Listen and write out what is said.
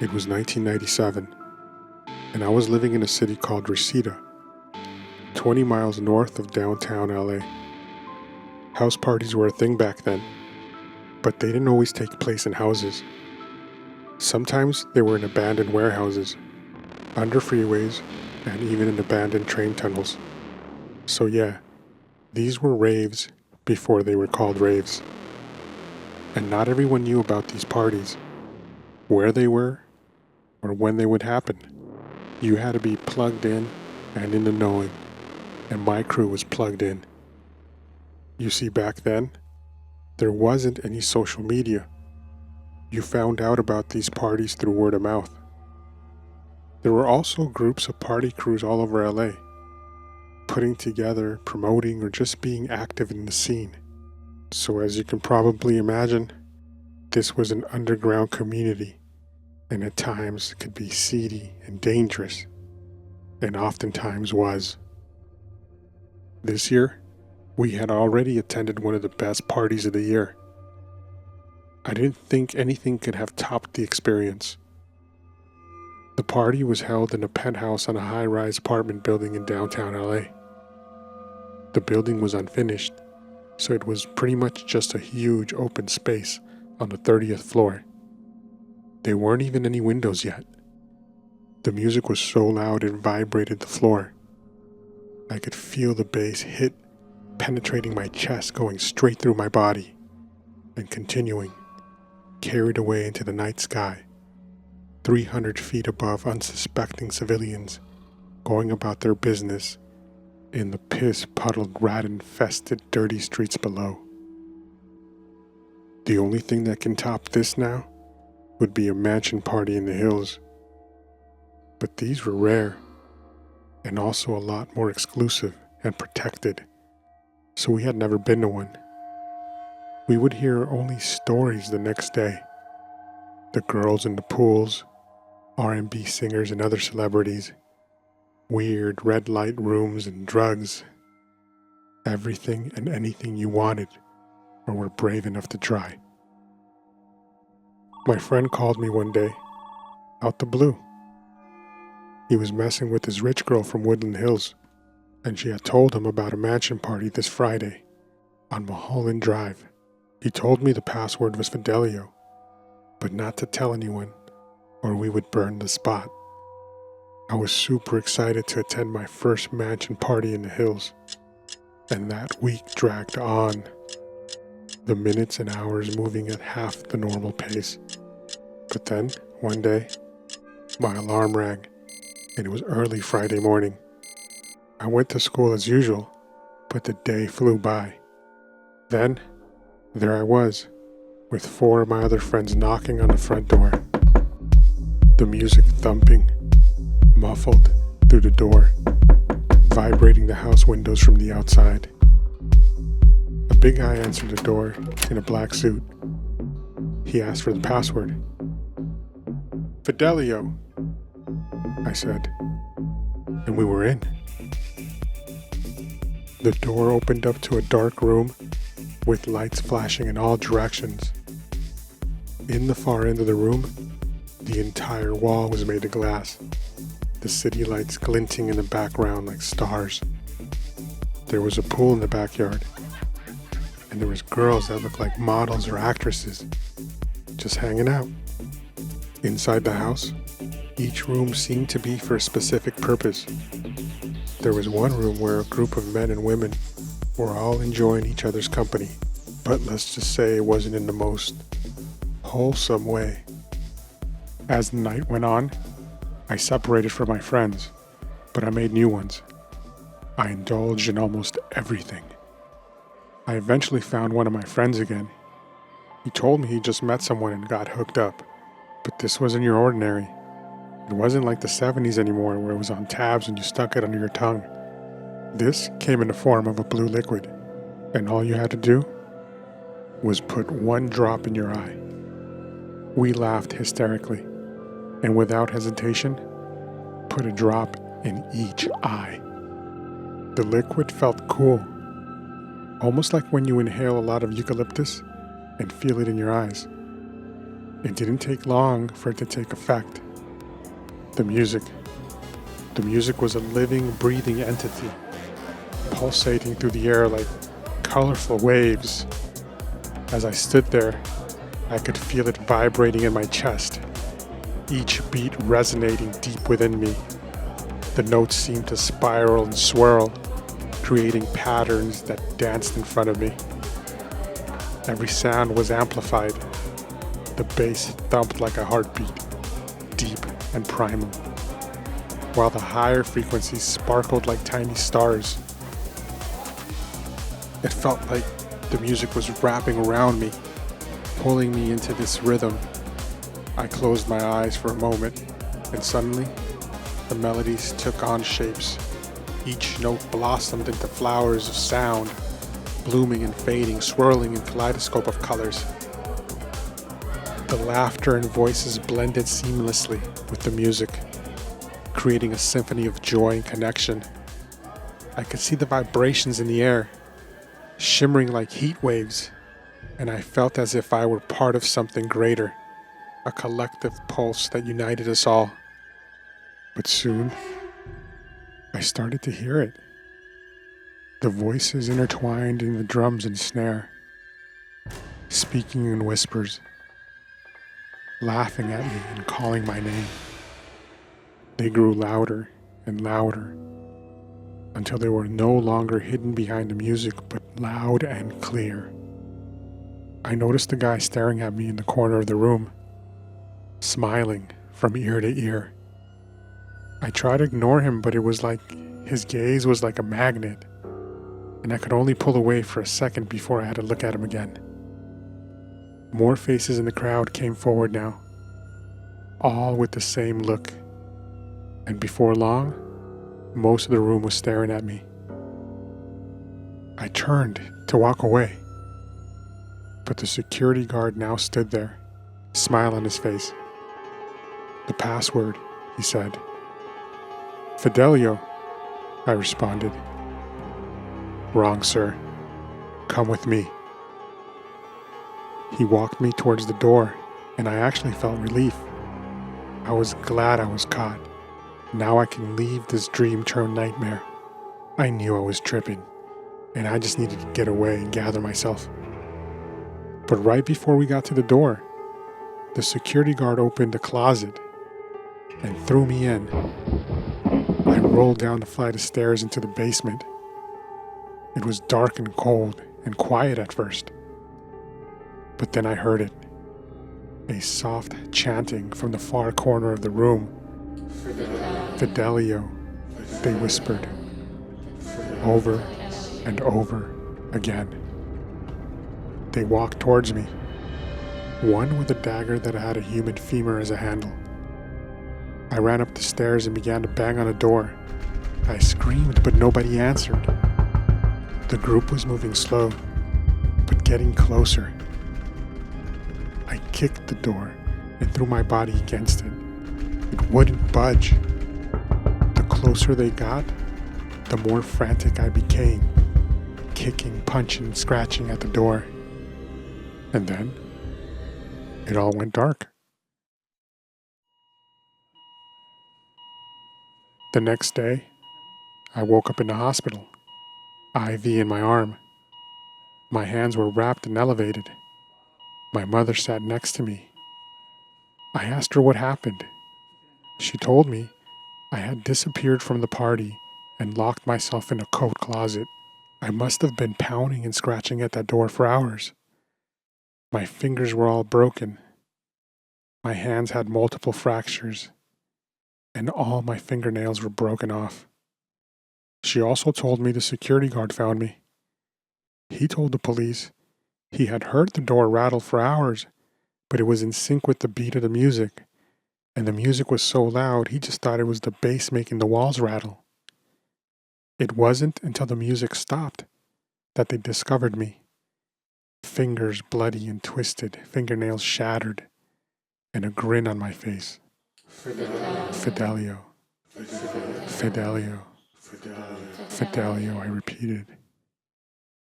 It was 1997, and I was living in a city called Reseda, 20 miles north of downtown LA. House parties were a thing back then, but they didn't always take place in houses. Sometimes they were in abandoned warehouses, under freeways, and even in abandoned train tunnels. So yeah, these were raves before they were called raves. And not everyone knew about these parties, where they were, or when they would happen. You had to be plugged in and in the knowing, and my crew was plugged in. You see, back then, there wasn't any social media. You found out about these parties through word of mouth. There were also groups of party crews all over LA, putting together, promoting, or just being active in the scene. So as you can probably imagine, this was an underground community, and at times could be seedy and dangerous, and oftentimes was. This year, we had already attended one of the best parties of the year. I didn't think anything could have topped the experience. The party was held in a penthouse on a high-rise apartment building in downtown LA. The building was unfinished, so it was pretty much just a huge open space on the 30th floor. There weren't even any windows yet. The music was so loud it vibrated the floor. I could feel the bass hit, penetrating my chest, going straight through my body, and continuing, carried away into the night sky, 300 feet above unsuspecting civilians, going about their business in the piss-puddled, rat-infested, dirty streets below. The only thing that can top this now would be a mansion party in the hills. But these were rare, and also a lot more exclusive and protected, so we had never been to one. We would hear only stories the next day. The girls in the pools, R&B singers and other celebrities, weird red light rooms and drugs, everything and anything you wanted or were brave enough to try. My friend called me one day, out the blue. He was messing with his rich girl from Woodland Hills, and she had told him about a mansion party this Friday on Mulholland Drive. He told me the password was Fidelio, but not to tell anyone, or we would burn the spot. I was super excited to attend my first mansion party in the hills, and that week dragged on, the minutes and hours moving at half the normal pace. But then, one day, my alarm rang, and it was early Friday morning. I went to school as usual, but the day flew by. Then, there I was, with 4 of my other friends knocking on the front door. The music thumping, muffled through the door, vibrating the house windows from the outside. A big guy answered the door in a black suit. He asked for the password. "Fidelio," I said, and we were in. The door opened up to a dark room with lights flashing in all directions. In the far end of the room, the entire wall was made of glass, the city lights glinting in the background like stars. There was a pool in the backyard, and there was girls that looked like models or actresses, just hanging out. Inside the house, each room seemed to be for a specific purpose. There was one room where a group of men and women were all enjoying each other's company, but let's just say it wasn't in the most wholesome way. As the night went on, I separated from my friends, but I made new ones. I indulged in almost everything. I eventually found one of my friends again. He told me he just met someone and got hooked up, but this wasn't your ordinary. It wasn't like the 70s anymore where it was on tabs and you stuck it under your tongue. This came in the form of a blue liquid, and all you had to do was put 1 drop in your eye. We laughed hysterically, and without hesitation, put a drop in each eye. The liquid felt cool, almost like when you inhale a lot of eucalyptus and feel it in your eyes. It didn't take long for it to take effect. The music. The music was a living, breathing entity, pulsating through the air like colorful waves. As I stood there, I could feel it vibrating in my chest, each beat resonating deep within me. The notes seemed to spiral and swirl, creating patterns that danced in front of me. Every sound was amplified. The bass thumped like a heartbeat, deep and primal, while the higher frequencies sparkled like tiny stars. It felt like the music was wrapping around me, pulling me into this rhythm. I closed my eyes for a moment, and suddenly, the melodies took on shapes. Each note blossomed into flowers of sound, blooming and fading, swirling in kaleidoscope of colors. The laughter and voices blended seamlessly with the music, creating a symphony of joy and connection. I could see the vibrations in the air, shimmering like heat waves, and I felt as if I were part of something greater, a collective pulse that united us all. But soon, I started to hear it. The voices intertwined in the drums and snare, speaking in whispers, laughing at me and calling my name. They grew louder and louder until they were no longer hidden behind the music, but loud and clear. I noticed the guy staring at me in the corner of the room, smiling from ear to ear. I tried to ignore him, but it was like his gaze was like a magnet, and I could only pull away for a second before I had to look at him again. More faces in the crowd came forward now, all with the same look, and before long, most of the room was staring at me. I turned to walk away, but the security guard now stood there, smile on his face. "The password," he said. "Fidelio," I responded. "Wrong, sir. Come with me." He walked me towards the door, and I actually felt relief. I was glad I was caught. Now I can leave this dream turned nightmare. I knew I was tripping, and I just needed to get away and gather myself. But right before we got to the door, the security guard opened the closet and threw me in. I rolled down the flight of stairs into the basement. It was dark and cold and quiet at first. But then I heard it. A soft chanting from the far corner of the room. "Fidelio," they whispered, over and over again. They walked towards me, one with a dagger that had a human femur as a handle. I ran up the stairs and began to bang on a door. I screamed, but nobody answered. The group was moving slow, but getting closer. I kicked the door and threw my body against it. It wouldn't budge. The closer they got, the more frantic I became, kicking, punching, scratching at the door. And then, it all went dark. The next day, I woke up in the hospital, IV in my arm. My hands were wrapped and elevated. My mother sat next to me. I asked her what happened. She told me I had disappeared from the party and locked myself in a coat closet. I must have been pounding and scratching at that door for hours. My fingers were all broken. My hands had multiple fractures, and all my fingernails were broken off. She also told me the security guard found me. He told the police he had heard the door rattle for hours, but it was in sync with the beat of the music, and the music was so loud he just thought it was the bass making the walls rattle. It wasn't until the music stopped that they discovered me. Fingers bloody and twisted, fingernails shattered, and a grin on my face. Fidelio. Fidelio. Fidelio, I repeated.